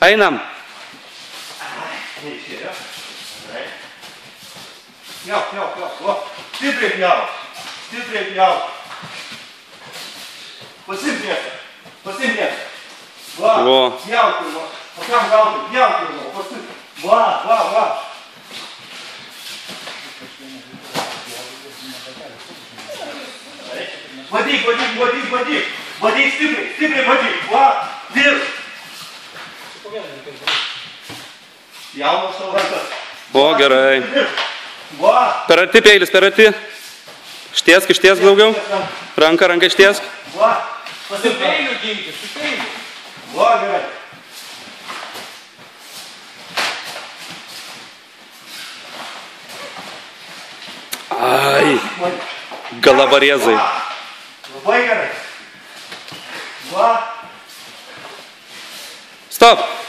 Einam. Neišėjo. Gerai. Pjauk. Stipriai pjauk. Pasimėt. Va. Pjauk. Pakam gauti. Pjauk. Va. Vadyk. Vadyk stipriai vadyk. Va. Dirb. Jaunas savo rankas. O, gerai. Va. Per arti peilis, per arti. Ištiesk daugiau. Ranką ištiesk. Va. Su peiliu ginti, su peiliu. Va, gerai. Ai, galavarėzai. Labai gerai. Va. Stop.